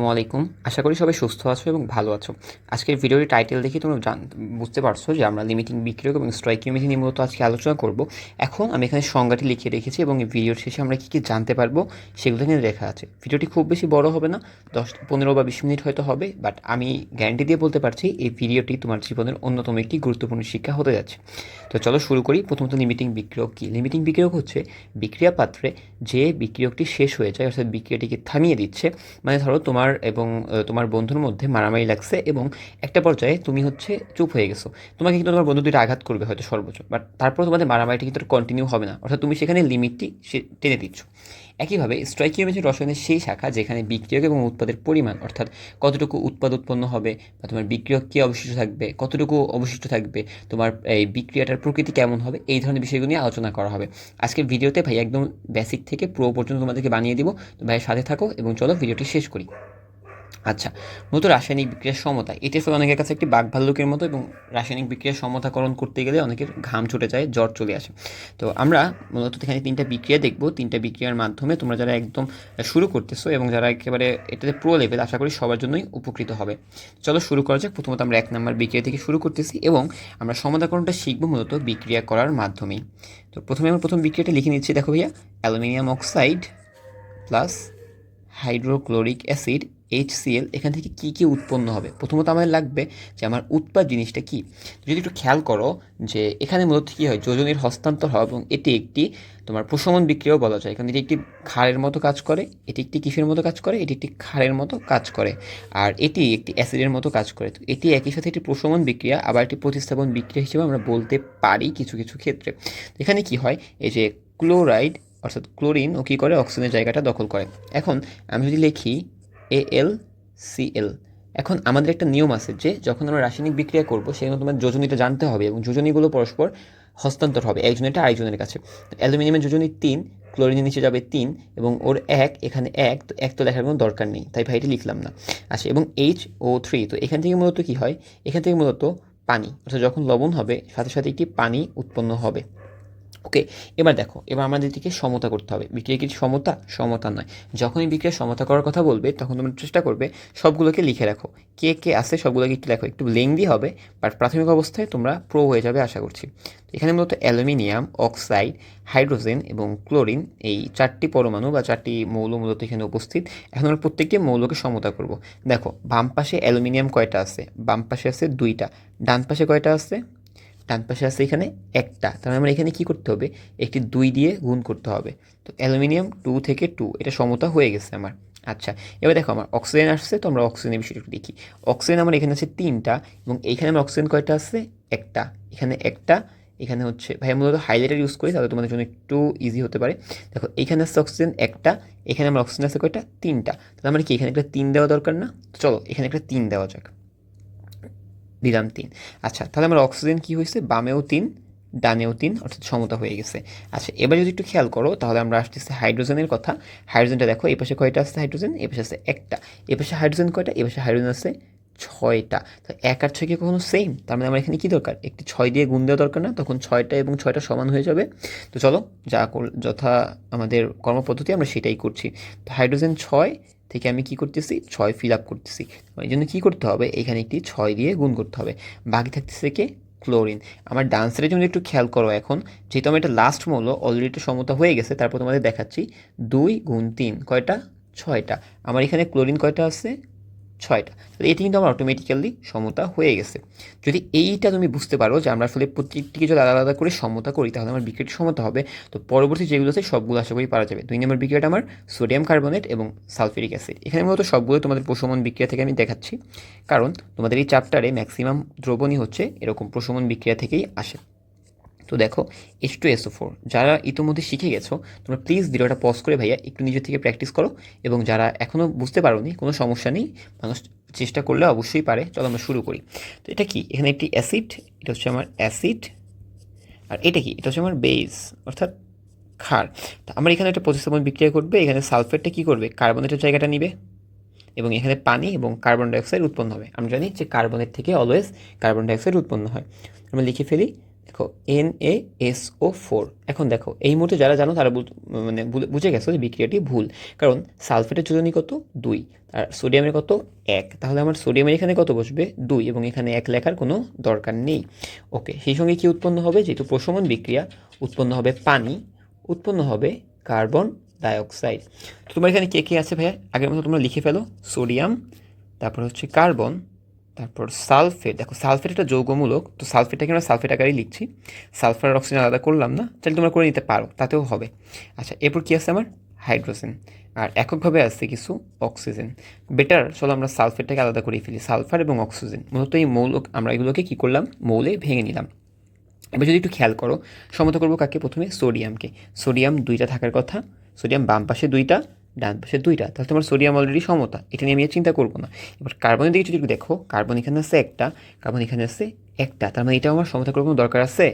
আসসালামু আলাইকুম। আশা করি সবাই সুস্থ আছো এবং ভালো আছো। আজকের ভিডিওর টাইটেল দেখে তোমরা বুঝতে পারছো যে আমরা লিমিটিং বিক্রিয়ক এবং স্টয়কিওমেট্রি নিয়ে মূলত আজকে আলোচনা করব। এখন আমি এখানে সংজ্ঞাটি লিখে রেখেছি এবং এই ভিডিওর শেষে আমরা কী কী জানতে পারবো সেগুলো এখানে লেখা আছে। ভিডিওটি খুব বেশি বড় হবে না, 10-15 বা 20 মিনিট হয়তো হবে, বাট আমি গ্যারান্টি দিয়ে বলতে পারছি এই ভিডিওটি তোমার জীবনের অন্যতম একটি গুরুত্বপূর্ণ শিক্ষা হতে যাচ্ছে। তো চলো শুরু করি। প্রথমত লিমিটিং বিক্রিয়ক কী? লিমিটিং বিক্রিয়ক হচ্ছে বিক্রিয়া পাত্রে যে বিক্রিয়কটি শেষ হয়ে যায়, অর্থাৎ বিক্রিয়াটিকে থামিয়ে দিচ্ছে। মানে ধরো তোমার এবং তোমার বন্ধুর মধ্যে মারামারি লাগছে এবং একটা পর্যায়ে তুমি হচ্ছে চুপ হয়ে গেছো। তোমাকে কিন্তু তোমার বন্ধু দুইটা আঘাত করবে হয়তো সর্বোচ্চ, বাট তারপর তোমাদের মারামারিটা কিন্তু কন্টিনিউ হবে না, অর্থাৎ তুমি সেখানে লিমিটটি টেনে দিচ্ছ। একইভাবে স্টয়কিওমেট্রি রসায়নের সেই শাখা যেখানে বিক্রিয়ক এবং উৎপাদের পরিমাণ, অর্থাৎ কতটুকু উৎপাদ উৎপন্ন হবে বা তোমার বিক্রিয়ক কী অবশিষ্ট থাকবে, কতটুকু অবশিষ্ট থাকবে, তোমার এই বিক্রিয়াটার প্রকৃতি কেমন হবে, এই ধরনের বিষয়গুলো নিয়ে আলোচনা করা হবে আজকের ভিডিওতে। ভাই একদম বেসিক থেকে প্রো পর্যন্ত তোমাদেরকে বানিয়ে দিব। তো ভাই সাথে থাকো এবং চলো ভিডিওটি শেষ করি। আচ্ছা, মূলত রাসায়নিক বিক্রিয়ার সমতা, এটি আসলে অনেকের কাছে একটি বাকভাল্লুকের মতো, এবং রাসায়নিক বিক্রিয়ার সমতাকরণ করতে গেলে অনেকের ঘাম ছুটে যায়, জ্বর চলে আসে। তো আমরা মূলত এখানে 3টা বিক্রিয়া দেখব। 3টা বিক্রিয়ার মাধ্যমে তোমরা যারা একদম শুরু করতেছো এবং যারা একেবারে এটাতে প্রো লেভেল, আশা করি সবার জন্যই উপকৃত হবে। চলো শুরু করা যাক। প্রথমত আমরা 1 নম্বর বিক্রিয়া থেকে শুরু করতেছি এবং আমরা সমতাকরণটা শিখবো মূলত বিক্রিয়া করার মাধ্যমেই। তো প্রথমে আমরা প্রথম বিক্রিয়াটা লিখে নিচ্ছি। দেখো ভাইয়া, aluminium oxide plus hydrochloric acid HCl, এখান থেকে কী কী উৎপন্ন হবে। প্রথমত আমাদের লাগবে যে আমার উৎপাদ জিনিসটা কী। যদি একটু খেয়াল করো যে এখানে মূলত কী হয়, যোজনীর হস্তান্তর হয় এবং এটি একটি তোমার প্রশমন বিক্রিয়াও বলা যায়, কারণ এটি একটি ক্ষারের মতো কাজ করে, এটি একটি কিসের মতো কাজ করে, এটি একটি ক্ষারের মতো কাজ করে, আর এটি একটি অ্যাসিডের মতো কাজ করে। তো এটি একই সাথে একটি প্রশমন বিক্রিয়া, আবার একটি প্রতিস্থাপন বিক্রিয়া হিসেবে আমরা বলতে পারি কিছু কিছু ক্ষেত্রে। এখানে কি হয়, এই যে ক্লোরাইড অর্থাৎ ক্লোরিন ও কী করে, অক্সিজেনের জায়গাটা দখল করে। এখন আমি যদি লিখি AlCl, এখন আমাদের একটা নিয়ম আছে যে যখন আমরা রাসায়নিক বিক্রিয়া করবো সেখানে তোমার যোজনীটা জানতে হবে এবং যোজনীগুলো পরস্পর হস্তান্তর হবে একজনেরটা আরেকজনের কাছে। তো অ্যালুমিনিয়ামের যোজনী 3, ক্লোরিনের নিচে যাবে 3 এবং ওর 1, এখানে 1, তো 1 তো দেখার কোনো দরকার নেই, তাই ভাই এটা লিখলাম না। আচ্ছা, এবং HO3, তো এখান থেকে মূলত কী হয়, এখান থেকে মূলত পানি, অর্থাৎ যখন লবণ হবে সাথে সাথে একটি পানি উৎপন্ন হবে। ওকে, এবার দেখো, এবার আমাদেরকে সমতা করতে হবে। বিক্রিয়া কি সমতা? সমতা নয়। যখনই বিক্রিয়া সমতা করার কথা বলবে তখন তোমরা চেষ্টা করবে সবগুলোকে লিখে রাখো, কে কে আছে সবগুলোকে একটু লেখো। একটু লেংদি হবে, বাট প্রাথমিক অবস্থায় তোমরা প্রো হয়ে যাবে আশা করছি। এখানে মূলত অ্যালুমিনিয়াম অক্সাইড, হাইড্রোজেন এবং ক্লোরিন, এই 4টি পরমাণু বা 4টি মৌল মূলত এখানে উপস্থিত। এখন আমরা প্রত্যেকটি মৌলকে সমতা করব। দেখো, বাম পাশে অ্যালুমিনিয়াম কয়টা আছে? বাম পাশে আছে 2টা। ডান পাশে কয়টা আছে? ডান পাশে আছে এখানে 1টা। তাহলে আমরা এখানে কী করতে হবে, একটি 2 দিয়ে গুণ করতে হবে। তো অ্যালুমিনিয়াম 2 থেকে 2, এটা সমতা হয়ে গেছে আমার। আচ্ছা, এবার দেখো আমার অক্সিজেন আসছে, তো আমরা অক্সিজেনের বিষয়টা একটু দেখি। অক্সিজেন আমার এখানে আছে 3টা এবং এইখানে আমার অক্সিজেন কয়টা আছে? 1টা। এখানে 1টা, এখানে হচ্ছে ভাই মূলত হাইলাইটার ইউজ করি তাহলে তোমাদের জন্য একটু ইজি হতে পারে। দেখো, এইখানে আছে অক্সিজেন 1টা, এখানে আমার অক্সিজেন আছে কয়টা? 3টা। তাহলে আমার কি এখানে একটা 3 দেওয়া দরকার না? চলো এখানে একটা 3 দেওয়া যাক, দিলাম 3। আচ্ছা, তাহলে আমার অক্সিজেন কী হয়েছে, বামেও 3 ডানেও 3, অর্থাৎ সমতা হয়ে গেছে। আচ্ছা, এবার যদি একটু খেয়াল করো তাহলে আমরা আসতেছি হাইড্রোজেনের কথা। হাইড্রোজেনটা দেখো, এই পাশে কয়টা আছে হাইড্রোজেন? এই পাশে আছে 1টা। এই পাশে হাইড্রোজেন কয়টা? এই পাশে হাইড্রোজেন আছে 6টা। তো 1 আর 6 কি কখনো সেম? তার মানে আমার এখানে কী দরকার, একটি 6 দিয়ে গুণ দেওয়া দরকার না? তখন 6টা এবং 6টা সমান হয়ে যাবে। তো চলো, যথা আমাদের কর্মপদ্ধতি আমরা সেটাই করছি। তো হাইড্রোজেন 6 থেকে আমি কি করতেছি, 6 ফিল আপ করতেছি। এই জন্য কী করতে হবে, এখানে একটি 6 দিয়ে গুণ করতে হবে। বাকি থাকতেছে কে? ক্লোরিন। আমার ডান সাইডের জন্য একটু খেয়াল করো। এখন যেহেতু আমার এটা লাস্ট মৌল, অলরেডি একটা সমতা হয়ে গেছে, তারপর তোমাদের দেখাচ্ছি 2 গুণ 3 কয়টা? 6টা। আমার এখানে ক্লোরিন কয়টা আছে? 6টা। তাহলে এটি কিন্তু আমার অটোমেটিক্যালি সমতা হয়ে গেছে। যদি এইটা তুমি বুঝতে পারো যে আমরা আসলে প্রত্যেকটিকে যদি আলাদা আলাদা করে সমতা করি তাহলে আমার বিক্রিয়াটি সমতা হবে, তো পরবর্তী যেগুলো আছে সবগুলো আশা করি পারা যাবে। 2 নম্বর বিক্রিয়াটা আমার সোডিয়াম কার্বনেট এবং সালফিউরিক অ্যাসিড। এখানে মূলত সবগুলো তোমাদের প্রশমন বিক্রিয়া থেকে আমি দেখাচ্ছি, কারণ তোমাদের এই চ্যাপ্টারে ম্যাক্সিমাম দ্রবণই হচ্ছে এরকম প্রশমন বিক্রিয়া থেকেই আসে। তো দেখো, H2SO4, যারা ইতিমধ্যে শিখে গেছো তোমরা প্লিজ ভিডিওটা পজ করে ভাইয়া একটু নিজে থেকে প্র্যাকটিস করো, এবং যারা এখনও বুঝতে পারোনি কোনো সমস্যা নেই, মানুষ চেষ্টা করলে অবশ্যই পারে। চলো আমরা শুরু করি। তো এটা কি, এখানে একটি অ্যাসিড, এটা হচ্ছে আমার অ্যাসিড, আর এটা কি, এটা হচ্ছে আমার বেস অর্থাৎ ক্ষার। তো আমার এখানে একটা প্রতিস্থাপন বিক্রিয়া করবে, এখানে সালফেটটা কী করবে, কার্বনেটের জায়গাটা নিবে এবং এখানে পানি এবং কার্বন ডাইঅক্সাইড উৎপন্ন হবে। আমরা জানি যে কার্বনের থেকে অলওয়েজ কার্বন ডাইঅক্সাইড উৎপন্ন হয়। আমরা লিখে ফেলি দেখো NaSO4। এখন দেখো এই মুহূর্তে যারা জানো তারা মানে বুঝে গেছো যে বিক্রিয়াটি ভুল, কারণ সালফেটের যোজনী কত 2 আর সোডিয়ামের কত 1, তাহলে আমার সোডিয়ামের এখানে কত বসবে 2 এবং এখানে 1 লেখার কোনো দরকার নেই। ওকে, সেই সঙ্গে কি উৎপন্ন হবে, যেহেতু প্রশমন বিক্রিয়া, উৎপন্ন হবে পানি, উৎপন্ন হবে কার্বন ডাইঅক্সাইড। তো তোমার এখানে কে কে আছে ভাইয়া, আগের মতো তোমরা লিখে ফেলো, সোডিয়াম, তারপর হচ্ছে কার্বন, তারপর সালফেট। দেখো সালফেট একটা যৌগমূলক, তো সালফেটটাকে আমরা সালফেট আকারেই লিখছি, সালফার আর অক্সিজেন আলাদা করলাম না, তাহলে তোমরা করে নিতে পারো, তাতেও হবে। আচ্ছা, এরপর কী আছে আমার হাইড্রোজেন, আর এককভাবে আছে কিছু অক্সিজেন। বেটার চলো আমরা সালফেটটাকে আলাদা করে ফেলি, সালফার এবং অক্সিজেন, মূলত এই মৌল আমরা এগুলোকে কী করলাম, মৌলে ভেঙে নিলাম। এবার যদি একটু খেয়াল করো, সমতা করবো কাকে, প্রথমে সোডিয়ামকে, সোডিয়াম 2টা থাকার কথা, সোডিয়াম বাম পাশে 2টা, ডান পাশে 2টা, তাহলে তোমার সোডিয়াম অলরেডি সমতা, এটা নিয়ে আমি আর চিন্তা করবো না। এবার কার্বনের দিকে যদি দেখো, কার্বন এখানে আছে একটা, কার্বন এখানে আছে একটা, তার মানে এটাও আমার সমতা করার কোনো দরকার আছে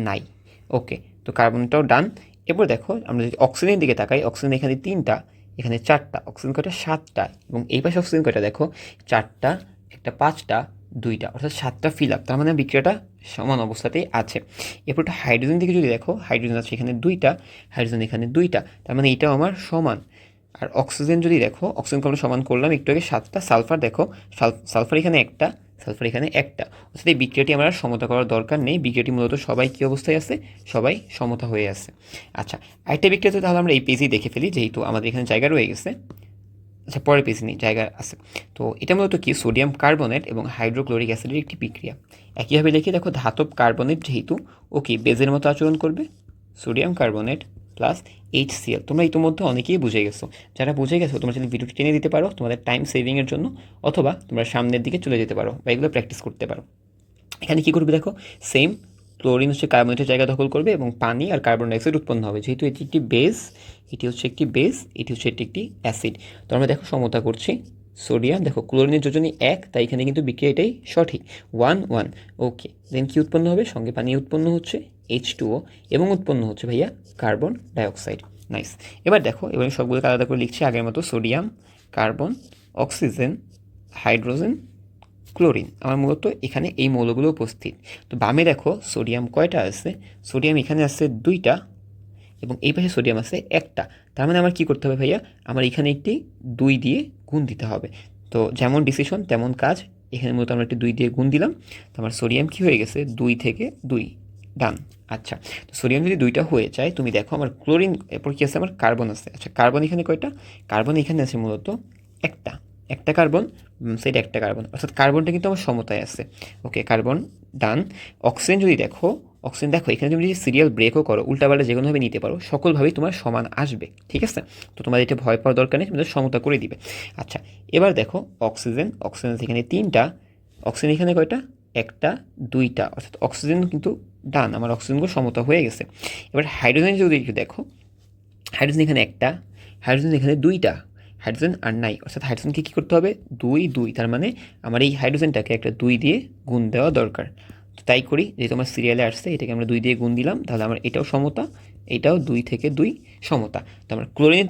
নাই। ওকে, তো কার্বনটাও ডান। এরপর দেখো আমরা যদি অক্সিজেনের দিকে তাকাই, অক্সিজেন এখানে 3টা, এখানে 4টা, অক্সিজেন কয়টা 7টা, এবং এই পাশে অক্সিজেন কয়টা দেখো 4টা, একটা 5টা, 2টা, অর্থাৎ 7টা ফিল আপ, তার মানে বিক্রিয়াটা সমান অবস্থাতেই আছে। এরপর একটা হাইড্রোজেন দিকে যদি দেখো, হাইড্রোজেন আছে এখানে 2টা, হাইড্রোজেন এখানে 2টা, তার মানে এটাও আমার সমান। আর অক্সিজেন যদি দেখো, অক্সিজেনকে আমরা সমান করলাম একটু আগে 7টা, সালফার দেখো, সালফার এখানে একটা, সালফার এখানে একটা, অর্থাৎ এই বিক্রিয়াটি আমার সমতা করার দরকার নেই, বিক্রিয়াটি মূলত সবাই কী অবস্থায় আছে, সবাই সমতা হয়ে আছে। আচ্ছা, আরেকটা বিক্রিয়াতে তাহলে আমরা এই পেজেই দেখে ফেলি, যেহেতু আমাদের এখানে জায়গা রয়ে গেছে। আচ্ছা, পরের পেজে নেই, জায়গা আছে। তো এটা মূলত কি, সোডিয়াম কার্বনেট এবং হাইড্রোক্লোরিক অ্যাসিডের একটি বিক্রিয়া। একইভাবে লিখে দেখো, ধাতব কার্বনেট যেহেতু ও কি বেজের মতো আচরণ করবে, সোডিয়াম কার্বনেট প্লাস HCl। তোমরা ইতিমধ্যে অনেকেই বুঝে গেছো, যারা বুঝে গেছো তোমরা যদি ভিডিওটি টেনে দিতে পারো তোমাদের টাইম সেভিংয়ের জন্য, অথবা তোমরা সামনের দিকে চলে যেতে পারো বা এগুলো প্র্যাকটিস করতে পারো। এখানে কী করবে দেখো, সেম ক্লোরিন হচ্ছে কার্বনেটের জায়গা দখল করবে এবং পানি আর কার্বন ডাইঅক্সাইড উৎপন্ন হবে, যেহেতু এটি একটি বেস, এটি হচ্ছে একটি বেস, এটি হচ্ছে এটি একটি অ্যাসিড। তো আমরা দেখো সমতা করছি, সোডিয়াম দেখো ক্লোরিনের যোজনী 1, তাই এখানে কিন্তু বিক্রিয়া এটাই সঠিক, 1 1। ওকে, দেন কী উৎপন্ন হবে, সঙ্গে পানি উৎপন্ন হচ্ছে H2O, এবং উৎপন্ন হচ্ছে ভাইয়া কার্বন ডাইঅক্সাইড। নাইস। এবার দেখো, এবার সবগুলোকে আলাদা করে লিখছি আগের মতো, sodium, carbon, oxygen, hydrogen, chlorine, আমার মূলত এখানে এই মৌলগুলো উপস্থিত। তো বামে দেখো সোডিয়াম কয়টা আছে, সোডিয়াম এখানে আছে 2টা, এবং এই পাশে সোডিয়াম আছে একটা, তার মানে আমার কী করতে হবে ভাইয়া, আমার এখানে একটি 2 দিয়ে গুণ দিতে হবে। তো যেমন ডিসিশন তেমন কাজ, এখানে মূলত আমরা একটি 2 দিয়ে গুণ দিলাম, তো আমার সোডিয়াম কী হয়ে গেছে, 2 থেকে 2 ডান। আচ্ছা, তো সোডিয়াম যদি 2টা হয়ে যায়, তুমি দেখো আমার ক্লোরিন, এরপর কী আছে, আমার কার্বন আছে। আচ্ছা, কার্বন এখানে কয়টা, কার্বন এখানে আছে মূলত একটা, একটা কার্বন, সেটা একটা কার্বন, অর্থাৎ কার্বনটা কিন্তু আমার সমতায় আছে। ওকে, কার্বন ডান। অক্সিজেন যদি দেখো, অক্সিজেন দেখো এখানে তুমি যদি সিরিয়াল ব্রেকও করো, উল্টাপাল্টা যে কোনোভাবে নিতে পারো, সকলভাবেই তোমার সমান আসবে, ঠিক আছে। তো তোমাদের এটা ভয় পাওয়ার দরকার নেই, তোমাদের সমতা করে দিবে। আচ্ছা, এবার দেখো অক্সিজেন, অক্সিজেন এখানে 3টা, অক্সিজেন এখানে কয়টা, একটা, 2টা, অর্থাৎ অক্সিজেন কিন্তু ডান, আমার অক্সিজেনগুলো সমতা হয়ে গেছে। এবার হাইড্রোজেন যদি একটু দেখো, হাইড্রোজেন এখানে একটা, হাইড্রোজেন এখানে 2টা, হাইড্রোজেন আর নাই, অর্থাৎ হাইড্রোজেনকে কী করতে হবে, 2 2, তার মানে আমার এই হাইড্রোজেনটাকে একটা 2 দিয়ে গুণ দেওয়া দরকার। তো তাই করি, যেহেতু আমার সিরিয়ালে আসছে, এটাকে আমরা 2 দিয়ে গুণ দিলাম, তাহলে আমার এটাও সমতা, এটাও 2 থেকে 2 সমতা। তো আমার ক্লোরিনের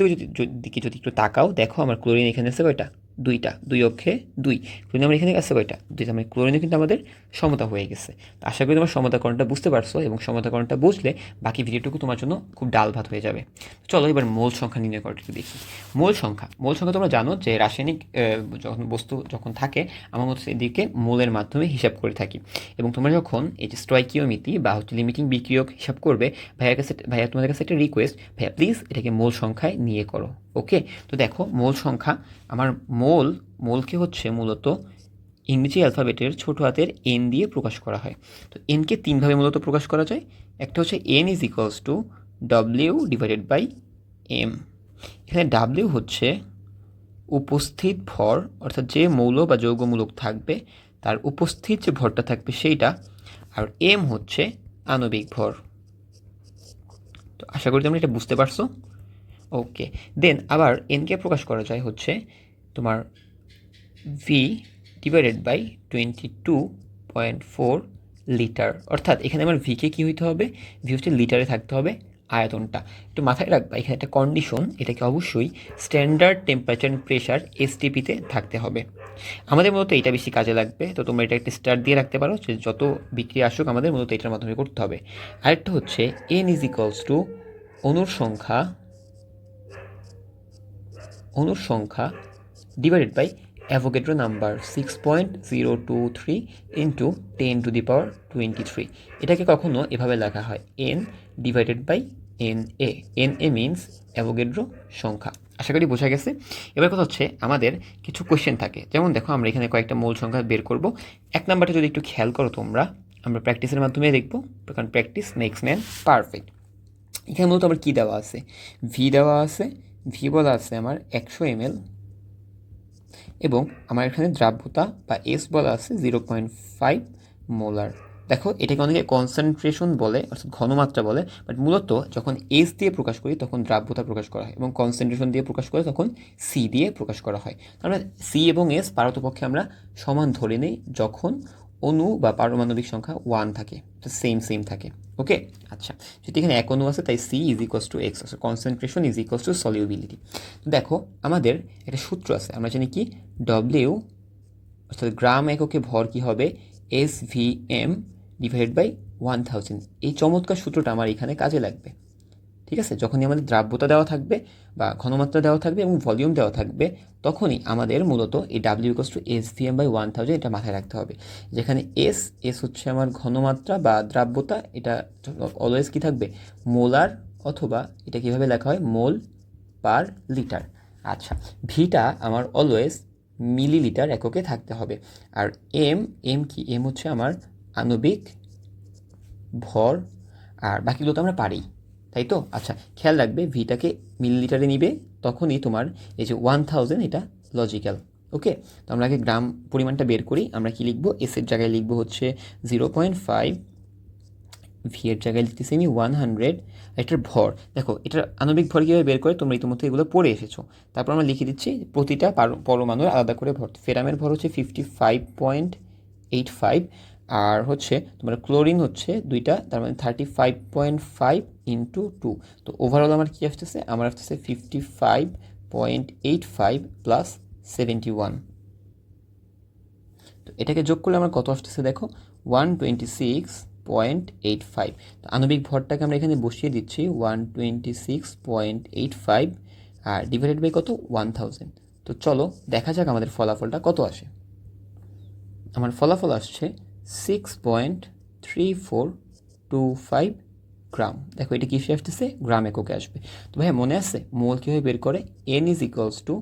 দিকে যদি একটু তাকাও, দেখো আমার ক্লোরিন এখানে আছে কয়টা, 2টা, 2 অক্ষে 2, ক্লোরিন আমার এখানে আছে কয়টা, 2টা, মানে ক্লোরিনে কিন্তু আমাদের সমতা হয়ে গেছে। তো আশা করি তোমার সমতাকরণটা বুঝতে পারছো, এবং সমতাকরণটা বুঝলে বাকি ভিডিওটুকু তোমার জন্য খুব ডাল ভাত হয়ে যাবে। চলো এবার মোল সংখ্যা নির্ণয় করাটা একটু দেখি। মোল সংখ্যা, মোল সংখ্যা তোমরা জানো যে রাসায়নিক যখন বস্তু যখন থাকে, আমার মতো এদিকে মোলের মাধ্যমে হিসাব করে থাকি, এবং তোমরা যখন এই যে স্টয়কিওমিতি বা হচ্ছে লিমিটিং বিক্রিয়ক হিসাব করবে, ভাইয়া তোমাদের কাছে একটা রিকোয়েস্ট, ভাইয়া প্লিজ এটাকে মোল সংখ্যায় নিয়ে করো। ওকে, তো দেখো মোল সংখ্যা, আমার মোলকে হচ্ছে মূলত ইংরেজি অ্যালফাবেটের ছোটো হাতের এন দিয়ে প্রকাশ করা হয়। তো এনকে 3ভাবে মূলত প্রকাশ করা যায়। একটা হচ্ছে এন ইজ ইকুয়ালস টু ডব্লিউ ডিভাইডেড বাই এম। এখানে ডাব্লিউ হচ্ছে উপস্থিত ভর, অর্থাৎ যে মৌল বা যৌগমূলক থাকবে তার উপস্থিত যে ভরটা থাকবে সেইটা, আর এম হচ্ছে আণবিক ভর। তো আশা করি তোমরা এটা বুঝতে পারছো। ওকে, দেন আবার এনকে প্রকাশ করা যায় হচ্ছে তোমার ভি ডিভাইডেড বাই 22.4 লিটার, অর্থাৎ এখানে আমার ভিকে কী হইতে হবে, ভি হচ্ছে লিটারে থাকতে হবে, আয়তনটা। একটু মাথায় রাখবা এখানে একটা কন্ডিশন, এটাকে অবশ্যই স্ট্যান্ডার্ড টেম্পারেচার অ্যান্ড প্রেশার এসটিপিতে থাকতে হবে। আমাদের মূলত এটা বেশি কাজে লাগবে, তো তোমরা এটা একটা স্টার দিয়ে রাখতে পারো যে যত বিক্রি আসুক আমাদের মূলত এটার মাধ্যমে করতে হবে। আরেকটা হচ্ছে এন ইজ ইকুয়ালস টু অণুর সংখ্যা divided by Avogadro number 6.023 into 10⁻23। এটাকে কখনো এভাবে লেখা হয় n divided by n a. N a means Avogadro সংখ্যা। আশা করি বোঝা গেছে। এবার কথা হচ্ছে আমাদের কিছু কোয়েশ্চেন থাকে, যেমন দেখো আমরা এখানে কয়েকটা মূল সংখ্যা বের করব। এক নাম্বারটা যদি একটু খেয়াল করো তোমরা, আমরা প্র্যাকটিসের মাধ্যমে দেখবো, কারণ প্র্যাকটিস মেক্স ম্যান পারফেক্ট। এখানে মূলত আমার কী দেওয়া আছে, ভি দেওয়া আছে, ভি বলা আছে আমার 100 ml, এবং আমার এখানে দ্রাব্যতা বা এস বলা আছে 0.5 মোলার। দেখো এটাকে অনেকে কনসেন্ট্রেশন বলে, অর্থাৎ ঘনমাত্রা বলে, বাট মূলত যখন এস দিয়ে প্রকাশ করি তখন দ্রাব্যতা প্রকাশ করা হয়, এবং কনসেন্ট্রেশন দিয়ে প্রকাশ করে তখন সি দিয়ে প্রকাশ করা হয়। আমরা সি এবং এস পারতপক্ষে আমরা সমান ধরে নিই যখন অণু বা পারমাণবিক সংখ্যা 1 থাকে, তো সেম থাকে। ওকে, আচ্ছা, যেহেতু এখানে এক অণু আছে তাই c is equals to x, concentration is equals to solubility. তো দেখো আমাদের একটা সূত্র আছে, আমরা জানি কি ডব্লিউ অর্থাৎ গ্রাম এককে ভর কি হবে, s v m divided by 1000। এই চমৎকার সূত্রটা আমার এখানে কাজে লাগবে। ঠিক আছে, যখনই আমাদের দ্রাব্যতা দেওয়া থাকবে বা ঘনমাত্রা দেওয়া থাকবে এবং ভলিউম দেওয়া থাকবে, তখনই আমাদের মূলত এই ডাব্লিউ equals to s v m by 1000 এটা মাথায় রাখতে হবে। যেখানে এস হচ্ছে আমার ঘনমাত্রা বা দ্রাব্যতা, এটা অলওয়েজ কি থাকবে, মোলার, অথবা এটা কীভাবে লেখা হয়, মোল পার লিটার। আচ্ছা, ভিটা আমার অলওয়েজ মিলিলিটার এককে থাকতে হবে। আর এম কি, এম হচ্ছে আমার আণবিক ভর, আর বাকিগুলো তো আমরা পারি, তাই তো। আচ্ছা, খেয়াল রাখবে ভিটাকে মিলিলিটারে নিবে, তখনই তোমার এই যে 1000 এটা লজিক্যাল। ওকে, তো আমরা আগে গ্রাম পরিমাণটা বের করি। আমরা কি লিখবো, এসের জায়গায় লিখবো হচ্ছে 0.5, ভি এর জায়গায় লিখতেছি আমি 100। এটার ভর দেখো, এটার আণবিক ভর কীভাবে বের করে তোমরা ইতিমধ্যে এগুলো পড়ে এসেছো। তারপর আমরা লিখে দিচ্ছি প্রতিটা পরমাণুর আলাদা করে ভর। ফেরামের ভর হচ্ছে 55.85, আর হচ্ছে তোমার ক্লোরিন হচ্ছে 2টা, তার মানে 35.5 ইন্টু 2। তো ওভারঅল আমার কী আসতেছে, আমার আসতেছে 55.85 প্লাস 71। তো এটাকে যোগ করলে আমার কত আসতেছে দেখো, 126.85। তো আণবিক ভরটাকে আমরা এখানে বসিয়ে দিচ্ছি 126.85, আর ডিভাইডেড বাই কত, 1000। তো চলো দেখা যাক আমাদের ফলাফলটা কত আসে। আমার ফলাফল আসছে 6.3425 গ্রাম। দেখো এটা কিসে আসতেছে, গ্রাম এককে আসবে। তো ভাইয়া মনে আছে মোল কীভাবে বের করে, এন ইজ ইকুয়ালস টু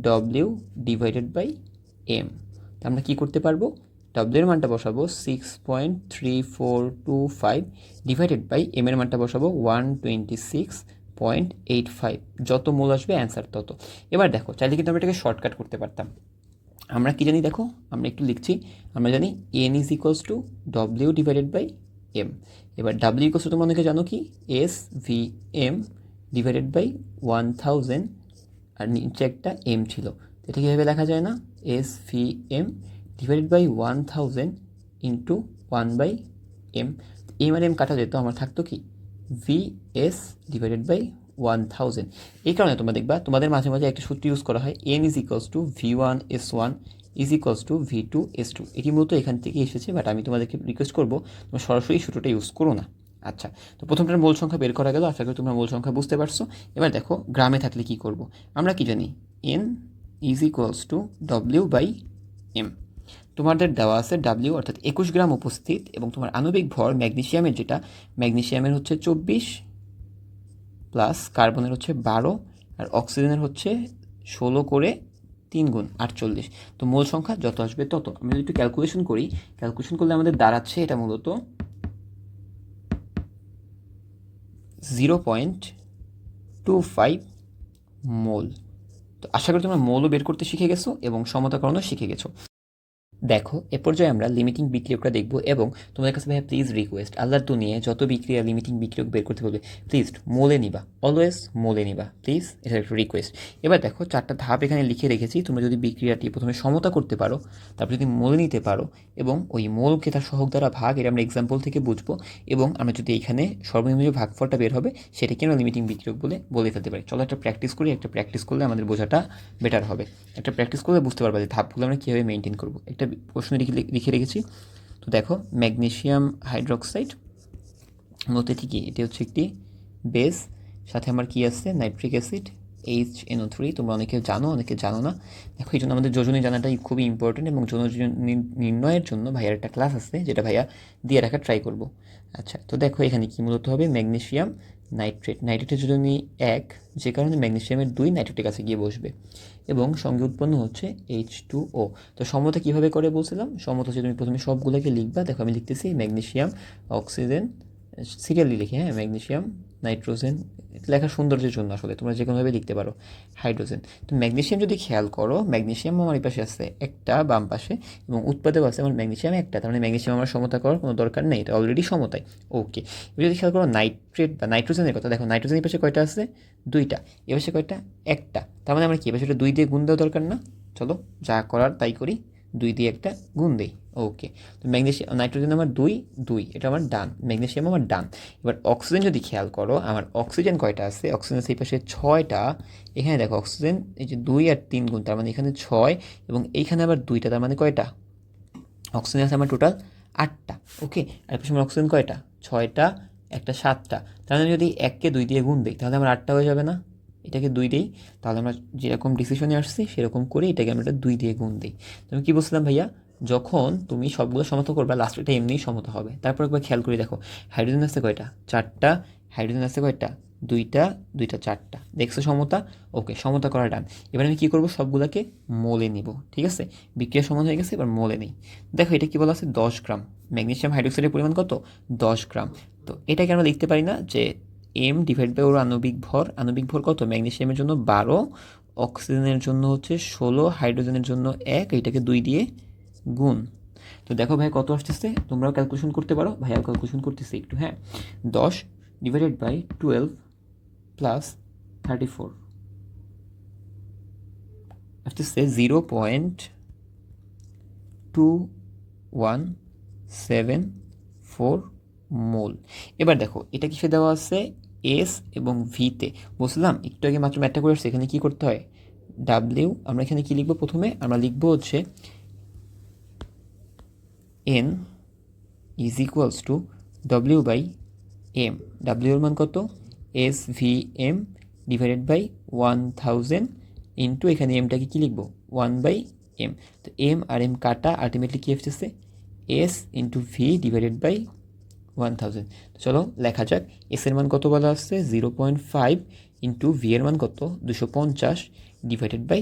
ডব্লিউ ডিভাইডেড বাই এম। তো আমরা কী করতে পারবো, ডব্লিউ এর মানটা বসাবো 6.3425 ডিভাইডেড বাই এম এর মানটা বসাবো 126.85। যত মোল আসবে অ্যান্সার তত। এবার দেখো চাইলে কিন্তু আমরা এটাকে শর্টকাট করতে পারতাম। আমরা কি জানি দেখো, আমরা একটু লিখছি, আমরা জানি এন ইজ ইকুয়ালস টু ডব্লিউ ডিভাইডেড বাই এম। এবার ডাব্লিউ ইকুয়ালস টু তোমরা অনেকে জানো কি, s v m divided by 1000, আর নিচে একটা এম ছিল। এটা কীভাবে লেখা যায় না, s v m divided by 1000 into 1/m। M আর এম কাটা যেত, আমার থাকতো কি ভি এস ডিভাইডেড বাই 1000। এই কারণে তোমরা দেখবা তোমাদের মাঝে মাঝে একটা সূত্র ইউজ করা হয়, N is equals two V1S1 is equals two V2S2। এটি মূলত এখান থেকে এসেছে, বাট আমি তোমাদেরকে রিকোয়েস্ট করবো তোমরা সরাসরি সূত্রটা ইউজ করো না। আচ্ছা, তো প্রথমটার মূল সংখ্যা বের করা গেল, আশা করি তোমরা মূল সংখ্যা বুঝতে পারছো। এবার দেখো গ্রামে থাকলে কি করব, আমরা কি জানি এন ইজ ইকুয়ালস টু ডব্লিউ বাই এম। তোমাদের দেওয়া আছে ডাব্লিউ অর্থাৎ 21 গ্রাম উপস্থিত, এবং তোমার আণবিক ভর ম্যাগনেসিয়ামের, যেটা ম্যাগনেসিয়ামের হচ্ছে 24 প্লাস কার্বনের হচ্ছে 12, আর অক্সিজেনের হচ্ছে 16 করে 3 গুণ 48। তো মোল সংখ্যা যত আসবে তত। আমি যদি একটু ক্যালকুলেশন করি, ক্যালকুলেশন করলে আমাদের দাঁড়াচ্ছে এটা মূলত 0.25 মোল। তো আশা করি তোমরা মোলও বের করতে শিখে গেছো এবং সমতাকরণও শিখে গেছো। দেখো এ পর্যায়ে আমরা লিমিটিং বিক্রিয়কটা দেখব এবং তোমাদের কাছে ভাইয়া প্লিজ রিকোয়েস্ট, আল্লাহর দুনিয়ে যত বিক্রিয়া লিমিটিং বিক্রিয়ক বের করতে বলবে প্লিজ মোলে নিবা, অলওয়েজ মোলে নিবা প্লিজ, এটা একটা রিকোয়েস্ট। এবার দেখো 4টা ধাপ এখানে লিখে রেখেছি, তোমরা যদি বিক্রিয়াটি প্রথমে সমতা করতে পারো, তারপর যদি মোলে নিতে পারো এবং ওই মোলকে তার সহগ দ্বারা ভাগ, এটা আমরা এক্সাম্পল থেকে বুঝবো, এবং আমরা যদি এখানে সর্বনিম্ন যে ভাগফলটা বের হবে সেটাকে আমরা লিমিটিং বিক্রিয়ক বলে ফেলতে পারি। চলো একটা প্র্যাকটিস করি, একটা প্র্যাকটিস করলে আমাদের বোঝাটা বেটার হবে। একটা প্র্যাকটিস করলে বুঝতে পারবা যে ধাপগুলো আমরা কীভাবে মেনটেন করবো। একটা প্রশ্ন লিখে রেখেছি। তো দেখো ম্যাগনেসিয়াম হাইড্রোক্সাইড মূলত কি, এটি হচ্ছে একটি বেস, সাথে আমার কি আছে নাইট্রিক অ্যাসিড HNO3। তোমরা অনেকে জানো, অনেকে জানো না। দেখো এই জন্য আমাদের যোজনী জানাটাই খুবই ইম্পর্টেন্ট, এবং যোজনী নির্ণয়ের জন্য ভাইয়ার একটা ক্লাস আছে যেটা ভাইয়া দিয়ে রাখার ট্রাই করব। আচ্ছা, তো দেখো এখানে কি মূলত হবে ম্যাগনেসিয়াম নাইট্রেটের যোজনী 1, যে কারণে ম্যাগনেসিয়ামের 2 নাইট্রেটের কাছে গিয়ে বসবে এবং সঙ্গে উৎপন্ন হচ্ছে H2O। তো সমতা কীভাবে করে বলছিলাম, সমতা হচ্ছে তুমি প্রথমে সবগুলোকে লিখবা। দেখো আমি লিখতেছি ম্যাগনেসিয়াম অক্সিজেন, সিরিয়ালি লিখি, হ্যাঁ, ম্যাগনেসিয়াম নাইট্রোজেন, লেখার সৌন্দর্যের জন্য আসলে তোমরা যে কোনোভাবে লিখতে পারো, হাইড্রোজেন। তো ম্যাগনেসিয়াম যদি খেয়াল করো, ম্যাগনেসিয়াম আমার এই পাশে আছে একটা বাম পাশে, এবং উৎপাদেও আছে আমার ম্যাগনেসিয়াম একটা, তার মানে ম্যাগনেসিয়াম আমার সমতা করার কোনো দরকার নেই, এটা অলরেডি সমতায়। ওকে, এবার যদি খেয়াল করো নাইট্রেট বা নাইট্রোজেনের কথা, দেখো নাইট্রোজেনের পাশে কয়টা আছে, 2টা, এ পাশে কয়টা, একটা, তার মানে আমরা কি এবার সেটা 2 দিয়ে গুণ দেওয়া দরকার না? চলো যা করার তাই করি, 2 দিয়ে একটা গুণ দেই। ওকে, তো ম্যাগনেসিয়াম নাইট্রোজেন আমার 2, এটা আমার ডান, ম্যাগনেসিয়াম আমার ডান। এবার অক্সিজেন যদি খেয়াল করো, আমার অক্সিজেন কয়টা আছে, অক্সিজেন সেই পাশে 6টা, এখানে দেখো অক্সিজেন এই যে 2 আর 3 গুণ, তার মানে এখানে 6, এবং এইখানে আবার 2টা, তার মানে কয়টা, অক্সিজেন আছে আমার টোটাল 8টা। ওকে, আর পাশে আমার অক্সিজেন কয়টা, 6টা, একটা 7টা, তাহলে যদি 1কে 2 দিয়ে গুণ দিই তাহলে আমার 8টা হয়ে যাবে না? এটাকে 2 দিই, তাহলে আমরা যেরকম ডিসিশনে আসছি সেরকম করে এটাকে আমরা 2 দিয়ে গুণ দিই। তুমি কি বলছিলাম ভাইয়া, যখন তুমি সবগুলো সমতা করবে লাস্টটা এমনিই সমতা হবে। তারপর একবার খেয়াল করে দেখো, হাইড্রোজেন আছে কয়টা, 4টা, হাইড্রোজেন আছে কয়টা, 2টা, 2টা 4টা, দেখছো সমতা? ওকে, সমতা করা ডান। এবার আমি কী করবো, সবগুলোকে মোলে নিব, ঠিক আছে, বিক্রিয়া সমান হয়ে গেছে, এবার মোলে নিই। দেখো এটা কি বলা আছে, 10 গ্রাম ম্যাগনেসিয়াম হাইড্রোক্সাইডের পরিমাণ কত, 10 গ্রাম। তো এটাকে আমরা লিখতে পারি না যে M ডিভাইড বাই ওর আণবিক ভর কত, ম্যাগনেসিয়ামের জন্য 12, অক্সিজেনের জন্য হচ্ছে 16, হাইড্রোজেনের জন্য 1, এইটাকে 2 দিয়ে গুণ। তো দেখো ভাই কত আসতেছে, তোমরাও ক্যালকুলেশন করতে পারো, ভাইয়াও ক্যালকুলেশন করতেছে একটু, হ্যাঁ। 10 ডিভাইডেড বাই 12 প্লাস 34 আসতেছে 0.2174 মোল। এবার দেখো এটা কিসে দেওয়া আছে, এস এবং ভিতে। বুঝলাম, একটু আগে মাত্র ম্যাথটা করে আসছে, এখানে কী করতে হয়, ডাব্লিউ, আমরা এখানে কি লিখবো, প্রথমে আমরা লিখবো হচ্ছে এন ইজ ইকুয়ালস টু ডব্লিউ বাই এম। ডাব্লিউ এর মান কত, s v m divided by 1000 into এখানে এমটাকে কী লিখবো, 1/m। তো এম আর এম কাটা, আলটিমেটলি কী আসতেছে, s into v divided by 1000। তো চলো লেখা যাক, এস এর মান কত বলা আসছে, 0.5 ইন্টু ভি এর মান কত, 250 ডিভাইডেড বাই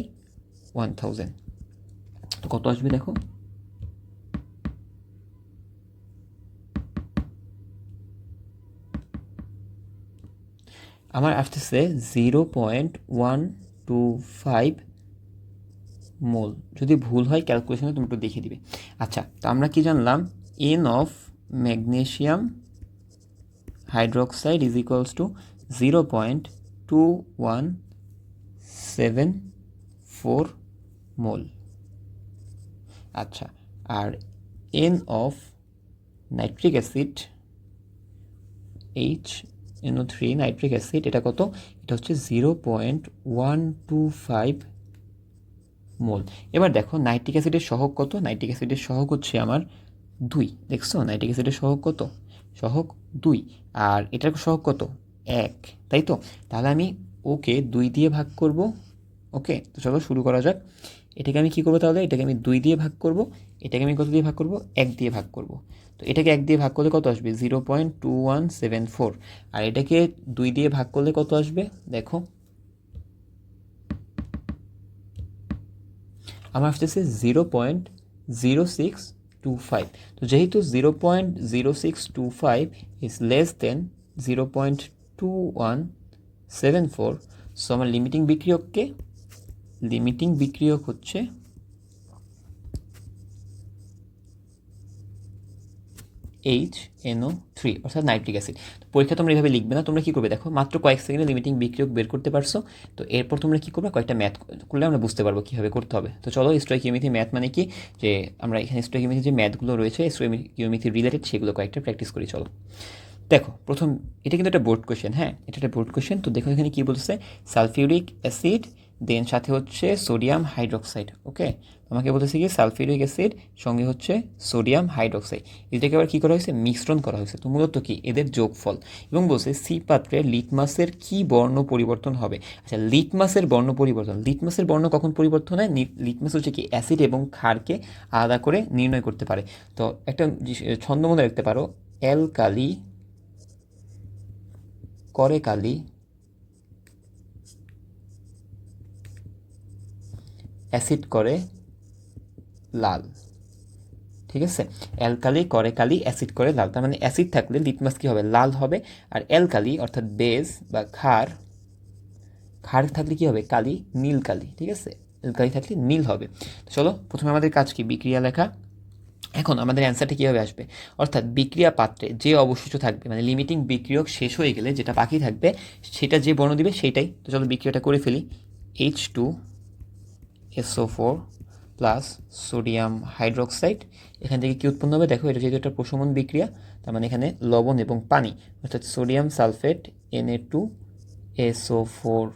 1000। তো কত আসবে দেখো, আমার আসতেছে 0.125 মোল। যদি ভুল হয় ক্যালকুলেশনে তুমি একটু দেখিয়ে দিবে। আচ্ছা, তো আমরা কি জানলাম, n of magnesium hydroxide is equals to 0.2174 mole. আচ্ছা, আর n of nitric acid HNO3 nitric acid, এটা কত, এটা হচ্ছে 0.125 মোল। এবার দেখো নাইট্রিক অ্যাসিডের সহগ কত, নাইট্রিক অ্যাসিডের সহগ হচ্ছে আমার 2, দেখছো নাইট্রিক অ্যাসিডের সহগ কত, সহগ 2, আর এটার সহগ কত, 1, তাই তো? তাহলে আমি ওকে 2 দিয়ে ভাগ করব। ওকে, তো চলো শুরু করা যাক। এটাকে আমি কী করবো তাহলে, এটাকে আমি 2 দিয়ে ভাগ করব, এটাকে আমি কত দিয়ে ভাগ করব, 1 দিয়ে ভাগ করব। তো এটাকে 1 দিয়ে ভাগ করলে কত আসবে, 0.2174, আর এটাকে 2 দিয়ে ভাগ করলে কত আসবে দেখো, আমার আসতেছে 0.0625। তো যেহেতু 0.0625 ইজ লেস দেন 0.2174, সো আমার লিমিটিং বিক্রিয়ক হচ্ছে HNO3 অর্থাৎ নাইট্রিক অ্যাসিড। পরীক্ষা তোমরা এইভাবে লিখবে না, তোমরা কী করবে দেখো, মাত্র কয়েক সেকেন্ডে লিমিটিং বিক্রিয়ক বের করতে পারছো। তো এরপর তোমরা কী করবে, কয়েকটা ম্যাথ করলে আমরা বুঝতে পারবো কীভাবে করতে হবে। তো চলো, স্টয়কিওমেট্রি ম্যাথ মানে কি, যে আমরা এখানে স্টয়কিওমেট্রি যে ম্যাথগুলো রয়েছে স্টয়কিওমেট্রি রিলেটেড সেগুলো কয়েকটা প্র্যাকটিস করি। চলো দেখো, প্রথম এটা কিন্তু একটা বোর্ড কোয়েশ্চেন, হ্যাঁ এটা একটা বোর্ড কোয়েশ্চেন। তো দেখো এখানে কী বলছে, সালফিউরিক অ্যাসিড দেন সাথে হচ্ছে সোডিয়াম হাইড্রোক্সাইড। ওকে, আমাকে বলতেছে কি সালফিউরিক অ্যাসিড সঙ্গে হচ্ছে সোডিয়াম হাইড্রোক্সাইড, এটাকে আবার কী করা হয়েছে, মিশ্রণ করা হয়েছে। তো মূলত কি এদের যোগফল, এবং বলছে সি পাত্রে লিটমাসের কী বর্ণ পরিবর্তন হবে। আচ্ছা, লিটমাসের বর্ণ পরিবর্তন, লিটমাসের বর্ণ কখন পরিবর্তন হয়, লিটমাস হচ্ছে কি অ্যাসিড এবং ক্ষারকে আলাদা করে নির্ণয় করতে পারে। তো একটা ছন্দ মনে রাখতে পারো, অ্যালকালি করে কালি, অ্যাসিড করে লাল। ঠিক আছে, অ্যালকালি করে কালি, অ্যাসিড করে লাল। তার মানে অ্যাসিড থাকলে লিটমাস কী হবে, লাল হবে। আর অ্যালকালি অর্থাৎ বেজ বা ক্ষার, ক্ষার থাকলে কী হবে, কালি, নীল কালি। ঠিক আছে, অ্যালকালি থাকলে নীল হবে। তো চলো, প্রথমে আমাদের কাজ কি, বিক্রিয়া লেখা। এখন আমাদের অ্যান্সারটা কীভাবে আসবে, অর্থাৎ বিক্রিয়া পাত্রে যে অবশিষ্ট থাকবে, মানে লিমিটিং বিক্রিয়ক শেষ হয়ে গেলে যেটা বাকি থাকবে সেটা যে বর্ণ দিবে সেইটাই। তো চলো বিক্রিয়াটা করে ফেলি। H2SO4 প্লাস সোডিয়াম হাইড্রোক্সাইড, এখান থেকে কী উৎপন্ন হবে দেখো, এটা যেহেতু একটা প্রশমন বিক্রিয়া, তার মানে এখানে লবণ এবং পানি, অর্থাৎ সোডিয়াম সালফেট Na2SO4।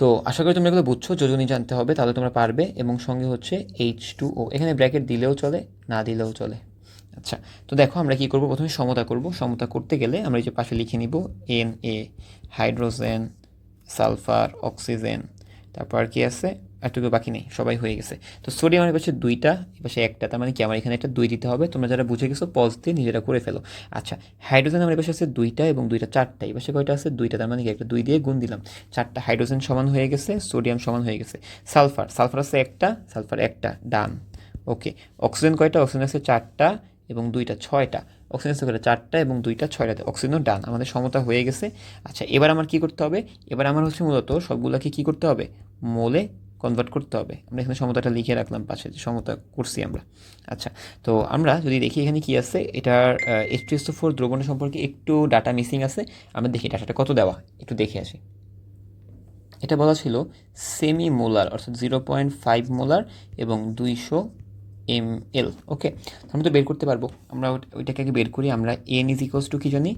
তো আশা করি তোমরা এগুলো বুঝছো, যোজনী জানতে হবে তাহলে তোমরা পারবে। এবং সঙ্গে হচ্ছে H2O, এখানে ব্র্যাকেট দিলেও চলে, না দিলেও চলে। আচ্ছা, তো দেখো আমরা কি করব, প্রথমে সমতা করব। সমতা করতে গেলে আমরা এই যে পাশে লিখে নিব Na, হাইড্রোজেন, সালফার, অক্সিজেন, তারপর আর কি আছে, এতটুকু বাকি নেই, সবাই হয়ে গেছে। তো সোডিয়ামের পাশে দুইটা, পাশে একটা, তার মানে কি আমার এখানে একটা 2 দিতে হবে। তোমরা যারা বুঝে গেছো পজ দিয়ে নিজেরা করে ফেলো। আচ্ছা, হাইড্রোজেন আমার পাশে আছে দুইটা এবং দুইটা 4টা, এই পাশে কয়টা আছে, দুইটা, তার মানে কি একটা 2 দিয়ে গুণ দিলাম, 4টা হাইড্রোজেন সমান হয়ে গেছে, সোডিয়াম সমান হয়ে গেছে। সালফার, সালফার আছে একটা, সালফার একটা, ডান। ওকে, অক্সিজেন কয়টা, অক্সিজেন আছে 4টা এবং দুইটা, 6টা। অক্সিজেন আছে কয়টা, 4টা এবং দুইটা, 6টাতে, অক্সিজেনও ডান, আমাদের সমতা হয়ে গেছে। আচ্ছা, এবার আমার কি করতে হবে, এবার আমার হচ্ছে মূলত সবগুলোকে কি করতে হবে, মোলে কনভার্ট করতে হবে। আমরা এখানে সমতাটা লিখে রাখলাম পাশে, যে সমতা করছি আমরা। আচ্ছা, তো আমরা যদি দেখি এখানে কি আছে, এটার H2SO4 দ্রবণের সম্পর্কে একটু ডাটা মিসিং আছে। আমরা দেখি ডাটাটা কত দেওয়া, একটু দেখে আসি। এটা বলা ছিল সেমি মোলার, অর্থাৎ 0.5 মোলার এবং 200 ml। ওকে, আমরা তো বের করতে পারবো, আমরা ওইটাকে আগে বের করি। আমরা N কি জানি,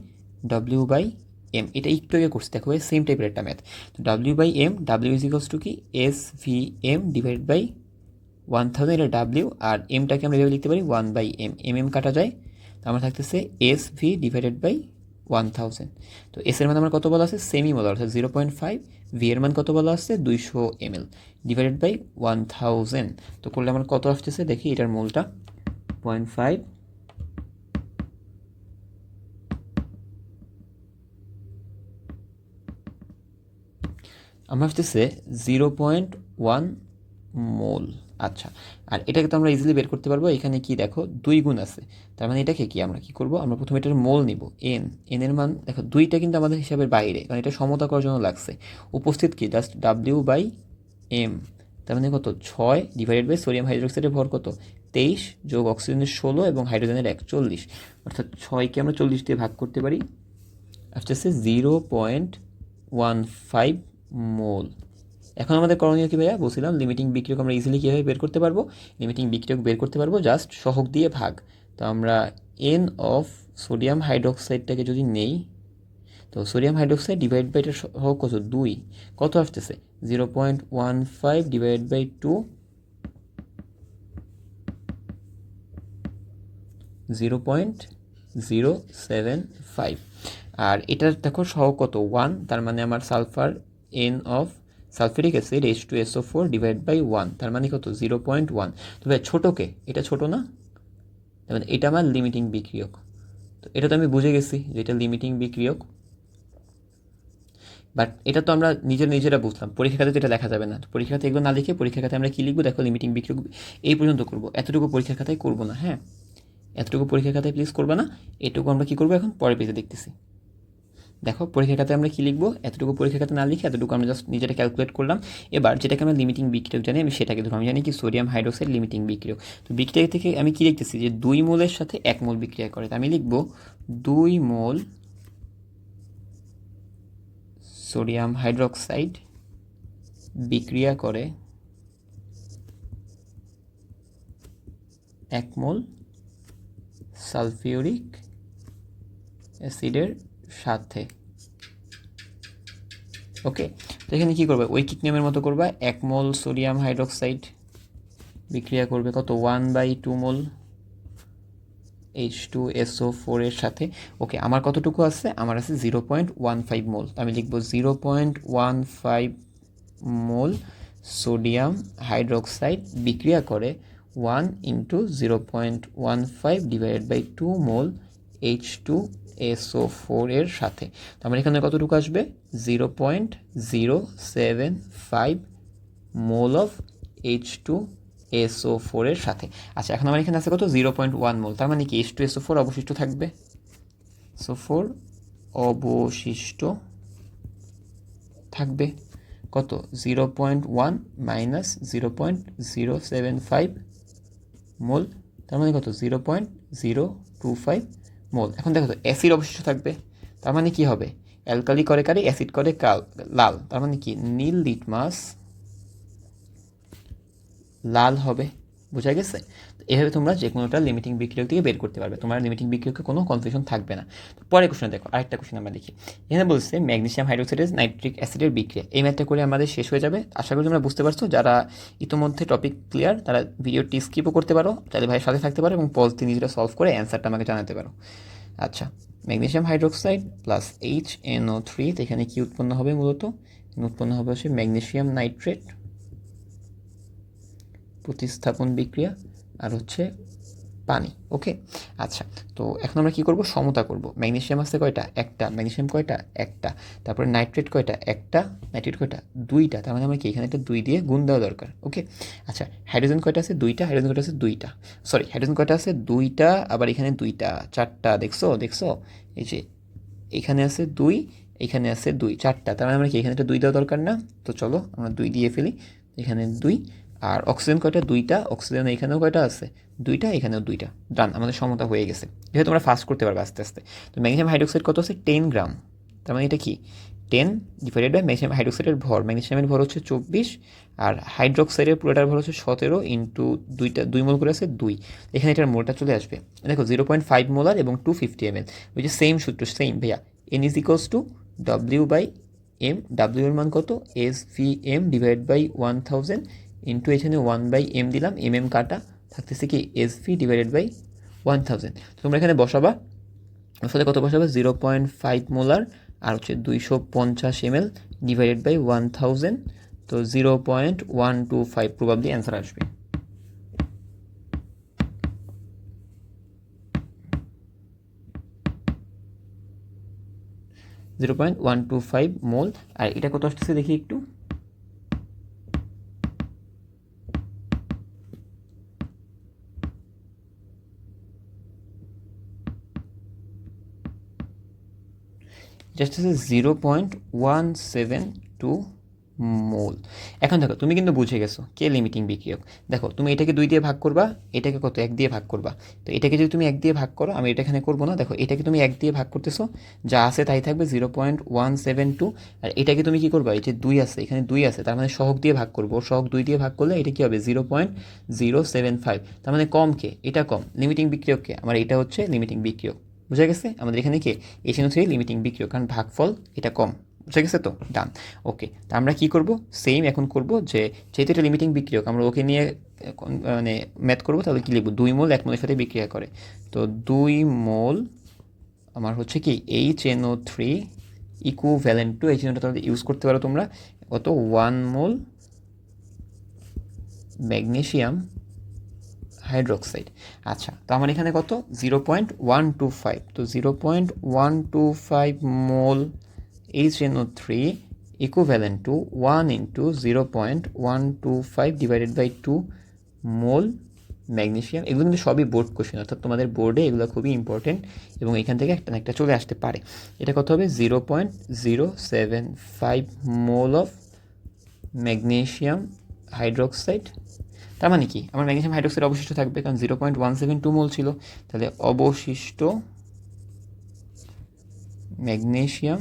W/M, এটা একটু আগে করছি, দেখো সেম টাইপের একটা ম্যাথ। তো W/M, W কি SVM ডিভাইড বাই 1000, এটা W, আর এমটাকে আমরা এভাবে লিখতে পারি 1/M, mm কাটা যায়, তো আমার থাকতেছে SV ডিভাইডেড বাই 1000। তো এস এর মান আমার কত বলা আছে, সেমি মোলার, অর্থাৎ 0.5, ভি এর মান কত বলা আছে 200 ml ডিভাইডেড বাই 1000। তো করলে আমার কত আসতেছে দেখি, এটার মোলটা 0.5, আমার আসতেছে 0.1 মোল। আচ্ছা, আর এটাকে তো আমরা ইজিলি বের করতে পারবো। এখানে কি দেখো 2 গুণ আছে, তার মানে এটাকে কি আমরা কি করব, আমরা প্রথমে এটার মোল নিব। এন এর মান দেখো 2টা কিন্তু আমাদের হিসাবের বাইরে, কারণ এটা সমতা করার জন্য লাগছে। উপস্থিত কি জাস্ট W/M, তার মানে কত 6 ডিভাইডেড বাই সোডিয়াম হাইড্রোক্সাইডের ভর কত 23 যোগ অক্সিজেনের 16 এবং হাইড্রোজেনের 41, অর্থাৎ 6কে আমরা 40 দিয়ে ভাগ করতে পারি, আসতেছে 0.15 মোল। এখন আমাদের করণীয় কি ভাইয়া, বলছিলাম লিমিটিং বিক্রিয়ক আমরা ইজিলি কীভাবে বের করতে পারবো, লিমিটিং বিক্রিয়ক বের করতে পারবো জাস্ট সহগ দিয়ে ভাগ। তো আমরা N অফ সোডিয়াম হাইড্রোক্সাইডটাকে যদি নেই, তো সোডিয়াম হাইড্রোক্সাইড ডিভাইড বাই এটা সহগ কত 2, কত আসতেছে 0.15 ডিভাইড বাই 2, 0.075। আর এটা দেখো সহগ কত 1, তার মানে আমার sulphur N of sulphuric acid H2SO4 divide by 1, তার মানে কত 0.1। তো ভাই ছোটোকে, এটা ছোট না, তার মানে এটা আমার লিমিটিং বিক্রিয়ক। তো এটা তো আমি বুঝে গেছি যে এটা লিমিটিং বিক্রিয়ক, বাট এটা তো আমরা নিজেরা বুঝলাম, পরীক্ষা খাতে তো এটা লেখা যাবে না। তো পরীক্ষা খাতে এগুলো না লিখে পরীক্ষা খাতে আমরা কী লিখবো দেখো, লিমিটিং বিক্রিয়ক এই পর্যন্ত করবো, এতটুকু পরীক্ষার খাতায় করবো না। হ্যাঁ, এতটুকু পরীক্ষার খাতায় প্লিজ করবে না, এটুকু আমরা কী করবো এখন পরের পেজে দেখতেছি। দেখো পরীক্ষার খাতায় আমরা কী লিখবো, এতটুকু পরীক্ষার খাতা না লিখে এতটুকু আমরা জাস্ট নিজেটা ক্যালকুলেট করলাম। এবার যেটাকে আমরা লিমিটিং বিক্রিয়ক জানি আমি সেটাকে ধরো, আমি জানি কি সোডিয়াম হাইড্রোক্সাইড লিমিটিং বিক্রিয়ক। তো বিক্রিয়া থেকে আমি কী লিখতেছি যে 2 মোলের সাথে 1 মোল বিক্রিয়া করে, তো আমি লিখবো 2 মোল সোডিয়াম হাইড্রোক্সাইড বিক্রিয়া করে 1 মোল সালফিউরিক অ্যাসিডের সাথে। ওকে, তো এখানে কী করবে, ঐকিক নিয়মের মতো করবা, 1 মোল সোডিয়াম হাইড্রোক্সাইড বিক্রিয়া করবে কত 1/2 মোল H2SO4 এর সাথে। ওকে, আমার কতটুকু আছে, আমার আছে 0.15 মোল, আমি লিখবো 0.15 মোল সোডিয়াম হাইড্রোক্সাইড বিক্রিয়া করে 1 × 0.15 / 2 মোল H2SO4 এর সাথে। তো আমার এখানে কতটুকু আসবে 0.075 মোল অফ H2SO4 এর সাথে। আচ্ছা, এখন আমার এখানে আছে কত 0.1 মোল, তার মানে কি H2SO4 অবশিষ্ট থাকবে, SO4 অবশিষ্ট থাকবে কত 0.1 - 0.075 মোল, তার মানে কত 0.025 মোল। এখন দেখো তো অ্যাসিড অবশিষ্ট থাকবে, তার মানে কি হবে, অ্যালকালি করে কারে, অ্যাসিড করে লাল, তার মানে কি নীল লিটমাস লাল হবে। বোঝা গেছে? এভাবে তোমরা যে কোনোটা লিমিটিং বিক্রিয়ক থেকে বের করতে পারবে, তোমার লিমিটিং বিক্রিয়কে কোনো কনফিউশন থাকবে না। পরের কোশ্চেন দেখো, আরেকটা কোশ্চেন আমরা দেখি। এখানে বলছে ম্যাগনেসিয়াম হাইড্রোক্সাইড নাইট্রিক অ্যাসিডের বিক্রিয়া। এই ম্যাথটা করে আমাদের শেষ হয়ে যাবে। আশা করি তোমরা বুঝতে পারছো। যারা ইতিমধ্যে টপিক ক্লিয়ার তারা ভিডিওটি স্কিপও করতে পারো, তাহলে ভাইয়ের সাথে থাকতে পারো এবং পজ দিয়ে নিজেরা সলভ করে অ্যান্সারটা আমাকে জানাতে পারো। আচ্ছা, ম্যাগনেসিয়াম হাইড্রোক্সাইড প্লাস HNO3, এখানে কি উৎপন্ন হবে, মূলত উৎপন্ন হবে হচ্ছে ম্যাগনেসিয়াম নাইট্রেট প্রতিস্থাপন বিক্রিয়া আর হচ্ছে পানি। ওকে, আচ্ছা, তো এখন আমরা কি করব, সমতা করব। ম্যাগনেসিয়াম আছে কয়টা, একটা, ম্যাগনেসিয়াম কয়টা, একটা, তারপরে নাইট্রেট কয়টা, একটা, নাইট্রেট কয়টা, দুইটা, তার মানে আমরা কি এখানে একটা 2 দিয়ে গুণ দেওয়া দরকার। ওকে, আচ্ছা, হাইড্রোজেন কয়টা আছে, দুইটা, হাইড্রোজেন কয়টা আছে, দুইটা, সরি হাইড্রোজেন কয়টা আছে, দুইটা, আবার এখানে দুইটা, চারটা, দেখছো দেখছো, এই যে এখানে আছে 2, এখানে আছে 2, চারটা, তার মানে আমরা কি এখানে একটা 2 দেওয়া দরকার না, তো চলো আমরা 2 দিয়ে ফেলি, এখানে 2। আর অক্সিজেন কয়টা, দুইটা, অক্সিজেন এখানেও কয়টা আছে, দুইটা, এখানেও দুইটা, ডান, আমাদের সমতা হয়ে গেছে। যেহেতু তোমরা ফাস্ট করতে পারবে আস্তে আস্তে। তো ম্যাগনেসিয়াম হাইড্রোক্সাইড কত আছে, 10 গ্রাম, তার মানে এটা কি 10 ডিভাইডেড বাই ম্যাগনেসিয়াম হাইড্রোক্সাইডের ভর, ম্যাগনেসিয়ামের ভর হচ্ছে 24, আর হাইড্রোক্সাইডের পুরোটার ভর হচ্ছে 17 ইন্টু 2 মোল করে আছে 2, এখানে এটার মোলটা চলে আসবে। দেখো 0.5 মোলার এবং 250 ml, ওই যে সেম সূত্র, সেম ভাইয়া, N = W/M, W এর মান কত, SVM ডিভাইড বাই 1000 ইন্টু এখানে 1/m দিলাম, mm কাটা, থাকতেছে কি SV ডিভাইডেড বাই 1000। তোমরা এখানে বসাবা, আসলে কত বসাবে 0.5 মোলার আর হচ্ছে 250 ml ডিভাইডেড বাই 1000, তো 0.125 প্রবাবলি অ্যান্সার আসবে। (0.125 মোল। আর এটা কত আসতেছে দেখি একটু, জাস্ট আছে 0.172 মোল। এখন দেখো তুমি কিন্তু বুঝে গেছো কে লিমিটিং বিক্রিয়ক। দেখো তুমি এটাকে 2 দিয়ে ভাগ করবা, এটাকে কত 1 দিয়ে ভাগ করবা। তো এটাকে যদি তুমি 1 দিয়ে ভাগ করো, আমি এটা এখানে করবো না, দেখো এটাকে তুমি 1 দিয়ে ভাগ করতেছো, যা আছে তাই থাকবে 0.172। আর এটাকে তুমি কি করবা, এই যে 2 আছে, এখানে 2 আছে, তার মানে সহগ দিয়ে ভাগ করবো, সহগ 2 দিয়ে ভাগ করলে এটা কি হবে 0.075, তার মানে কম কে, এটা কম, লিমিটিং বিক্রিয়ককে, আমার এটা হচ্ছে লিমিটিং বিক্রিয়ক। বুঝা গেছে, আমাদের এখানে কি HNO3 লিমিটিং বিক্রিয়ক, কারণ ভাগফল এটা কম। বুঝা গেছে তো, ডান। ওকে, তা আমরা কি করব, সেম এখন করব, যে যেহেতু এটা লিমিটিং বিক্রিয়ক আমরা ওকে নিয়ে মানে ম্যাথ করবো, তাহলে কি লিখবো, 2 মোল 1 মোলের সাথে বিক্রিয়া করে, তো 2 মোল আমার হচ্ছে কি HNO3 ইকুইভ্যালেন্ট টু, HNO তাহলে ইউজ করতে পারো তোমরা, কত 1 মোল ম্যাগনেসিয়াম হাইড্রোক্সাইড। আচ্ছা, তো আমার এখানে কত 0.125, তো 0.125 মোল HNO3 equivalent to 1 × 0.125 divided by 2 mole magnesium, এগুলো কিন্তু সবই বোর্ড কোশ্চেন, অর্থাৎ তোমাদের বোর্ডে এগুলো খুবই ইম্পর্টেন্ট এবং এখান থেকে একটা না একটা চলে আসতে পারে। এটা কত হবে? 0.075 মোল অফ ম্যাগনেসিয়াম হাইড্রোক্সাইড। তার মানে কি, আমার ম্যাগনেসিয়াম হাইড্রোক্সাইড অবশিষ্ট থাকবে, কারণ 0.172 মোল ছিল, তাহলে অবশিষ্ট magnesium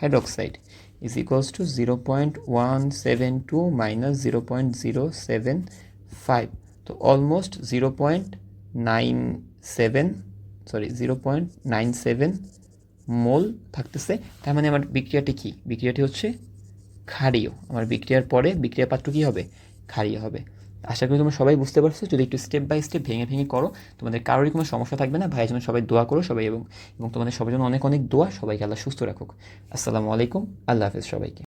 hydroxide is equals to 0.172 minus 0.075, তো অলমোস্ট 0.97 মোল থাকতেছে। তার মানে আমার বিক্রিয়াটি কি? বিক্রিয়াটি হচ্ছে ক্ষারীয়। আমার বিক্রিয়ার পরে বিক্রিয়া পাত্র কী হবে? ক্ষারীয় হবে। আশা করি তোমরা সবাই বুঝতে পারছো। যদি একটু স্টেপ বাই স্টেপ ভেঙে ভেঙে করো, তোমাদের কারোরই কোনো সমস্যা থাকবে না। ভাইয়ের জন্য সবাই দোয়া করো সবাই, এবং তোমাদের সবার জন্য অনেক অনেক দোয়া। সবাইকে আল্লাহ সুস্থ রাখুক। আসসালামু আলাইকুম, আল্লাহ হাফেজ সবাইকে।